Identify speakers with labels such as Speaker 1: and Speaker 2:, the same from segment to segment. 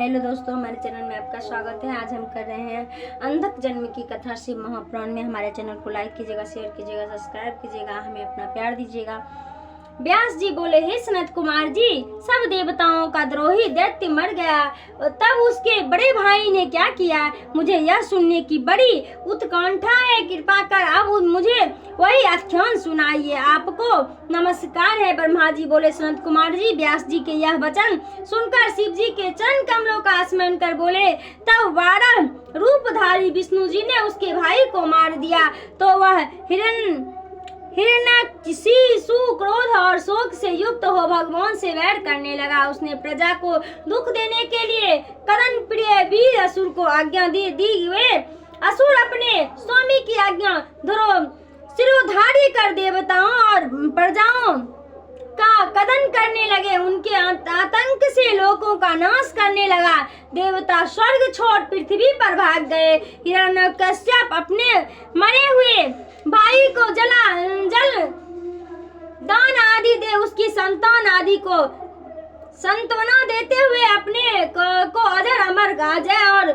Speaker 1: Hello दोस्तों, हमारे channel में आपका स्वागत है। आज हम कर रहे हैं अंधक जन्म की कथा शिव महापुराण में। हमारे चैनल को लाइक कीजिएगा, शेयर कीजिएगा, सब्सक्राइब कीजिएगा, हमें अपना प्यार दीजिएगा। व्यास जी बोले, हे सनत कुमार जी, सब देवताओं का द्रोही दैत्य मर गया, तब उसके बड़े भाई ने क्या किया, मुझे यह सुनने की बड़ी उत्कंठा है। कृपा कर अब मुझे वही आख्यान सुनाइए। आपको नमस्कार है। ब्रह्मा जी बोले, सनत कुमार जी, व्यास जी के यह वचन सुनकर शिव जी के चरण कमलों का स्मरण कर बोले, तब 12 रूपधारी विष्णु जी ने उसके भाई को मार दिया। तो वह हिरण्यकशिपु क्रोध और शोक से युक्त हो भगवान से वैर करने लगा। उसने प्रजा को दुख देने के लिए कदन प्रिय वीर असुर को आज्ञा दी। वे असुर अपने स्वामी की आज्ञा सिरोधारी कर देवताओं और प्रजाओं का कदन करने लगे। उनके आतंक से लोगों का नाश करने लगा। देवता स्वर्ग छोड़ पृथ्वी पर भाग गए। हिरण्यकश्यप अपने मरे हुए भाई को जल दान आदि दे उसकी संतान आदि को सांत्वना देते हुए अपने को अजर अमर अजय और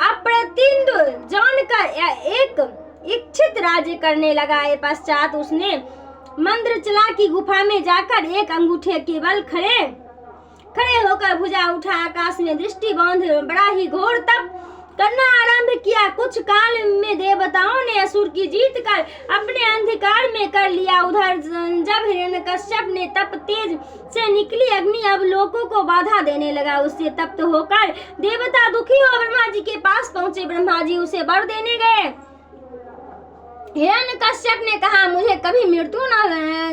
Speaker 1: अप्रतिद्वंद जानकर एक इच्छित राज्य करने लगा। पश्चात उसने मंद्रचला की गुफा में जाकर एक अंगूठे के बल खड़े होकर भुजा उठा आकाश में दृष्टि बांध बड़ा ही घोर तप करना आरंभ किया। कुछ काल में देवताओं ने असुर की जीत कर अपने अंधकार में कर लिया। उधर जब हिरण्यकश्यप ने तप तेज से निकली अग्नि अब लोगों को बाधा देने लगा। उससे तप्त होकर देवता दुखी हो ब्रह्मा जी के पास पहुंचे। ब्रह्मा जी उसे वर देने गए। हिरण्यकश्यप ने कहा, मुझे कभी मृत्यु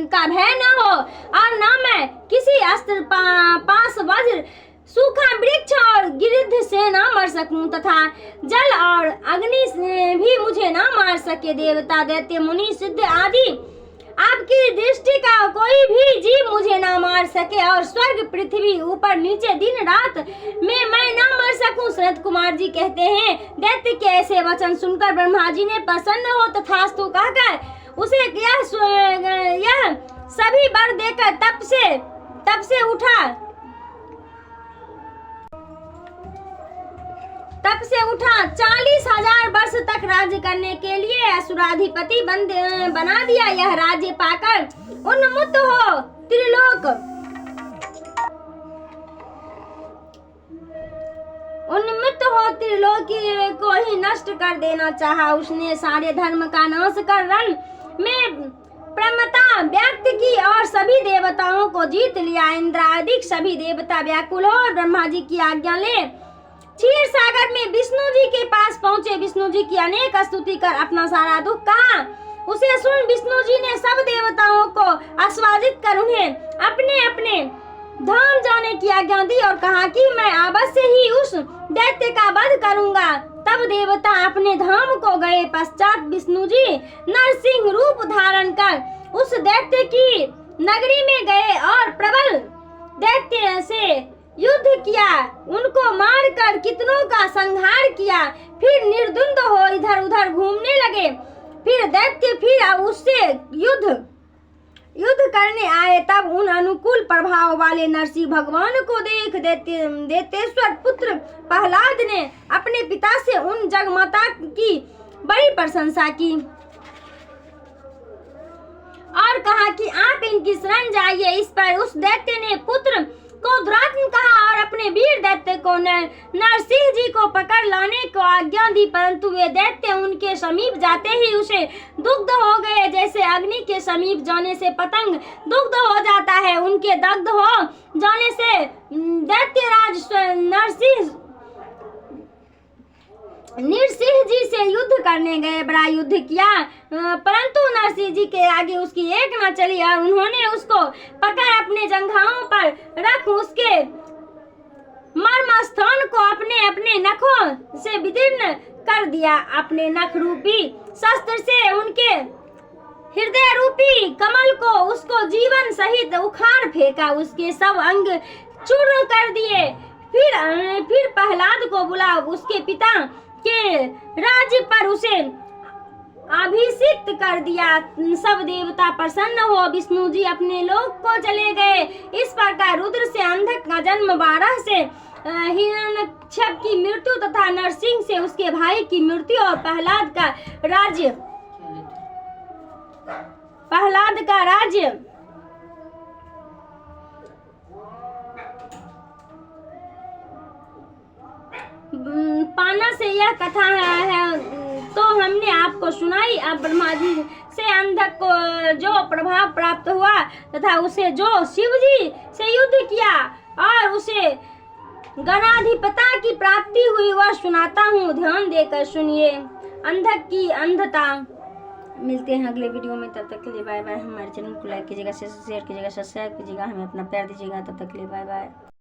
Speaker 1: का भय न हो और न मैं किसी अस्त्र पास वज्र सूखा वृक्ष और गिरिध से न मर सकूं तथा जल और अग्नि से भी मुझे न मार सके। देवता दैत्य मुनि सिद्ध आदि आपकी दृष्टि का कोई भी जीव मुझे न मार सके और स्वर्ग पृथ्वी ऊपर नीचे दिन रात में मैं न मर सकूं। सनत कुमार जी कहते हैं, दैत्य के ऐसे वचन सुनकर ब्रह्मा जी ने प्रसन्न हो तथास्तु कहकर उसे यह सभी वर देकर तप से उठा 40,000 वर्ष तक राज्य करने के लिए असुराधिपति बना दिया। यह राज्य पाकर उन्मुक्त हो त्रिलोकी को ही नष्ट कर देना चाहा। उसने सारे धर्म का नाश कर रण में प्रमता व्यक्त की और सभी देवताओं को जीत लिया। इंद्रादिक सभी देवता व्याकुल हो ब्रह्मा जी की आज्ञा ले क्षीर सागर में विष्णु जी के पास पहुंचे। विष्णु जी की अनेक स्तुति कर अपना सारा दुख कहा। उसे सुन विष्णु जी ने सब देवताओं को आश्वासित कर उन्हें अपने अपने धाम जाने की आज्ञा दी और कहा कि मैं अवश्य ही उस दैत्य का वध करूंगा। तब देवता अपने धाम को गए। पश्चात विष्णु जी नरसिंह रूप धारण कर उस दैत्य की नगरी में गए और प्रबल दैत्य से युद्ध किया। उनको मारकर कितनों का संहार किया। फिर निर्द्वंद हो इधर उधर घूमने लगे। फिर दैत्य उससे युद्ध करने आए। तब उन अनुकूल प्रभाव वाले नरसिंह भगवान को देख दैत्येश्वर पुत्र प्रहलाद ने अपने पिता से उन जगमाता की बड़ी प्रशंसा की और कहा कि आप इनकी शरण जाइए। इस पर उस दैत्य ने पुत्र को दुरात्म कहा और अपने वीर दैत्य को नरसिंह जी को पकड़ लाने को आज्ञा दी। परंतु वे दैत्य उनके समीप जाते ही उसे दुग्ध हो गए। जैसे अग्नि के समीप जाने से पतंग दुग्ध हो जाता है, उनके दग्ध हो जाने से दैत्यराज नरसिंह जी से युद्ध करने गए। बड़ा युद्ध किया परंतु नरसिंह जी के आगे उसकी एक न चली और उन्होंने उसको पकड़ अपने जंघाओं पर रख उसके मर्म स्थान को अपने अपने नखों से विदीर्ण कर दिया। अपने नख रूपी शस्त्र से उनके हृदय रूपी कमल को उसको जीवन सहित उखाड़ फेंका। उसके सब अंग चूर्ण कर दिए। फिर प्रहलाद को बुला उसके पिता के राज्य पर उसे अभिषिक्त कर दिया। सब देवता प्रसन्न हो विष्णु जी अपने लोक को चले गए। इस प्रकार रुद्र से अंधक का जन्म 12 से हिरण्यकश्यप की मृत्यु तथा नरसिंह से उसके भाई की मृत्यु और प्रहलाद का राज्य पाना से यह कथा है तो हमने आपको सुनाई। अब ब्रह्मा जी से अंधक को जो प्रभाव प्राप्त हुआ तथा उसे जो शिव जी से युद्ध किया और उसे गणाधिपता की प्राप्ति हुई वह सुनाता हूँ, ध्यान देकर सुनिए। अंधक की अंधता। मिलते हैं अगले वीडियो में, तब तक के लिए बाय बाय। हमारे चैनल को लाइक कीजिएगा, शेयर कीजिएगा, सब्सक्राइब कीजिएगा, हमें अपना प्यार दीजिएगा। तब तक के लिए बाय बाय।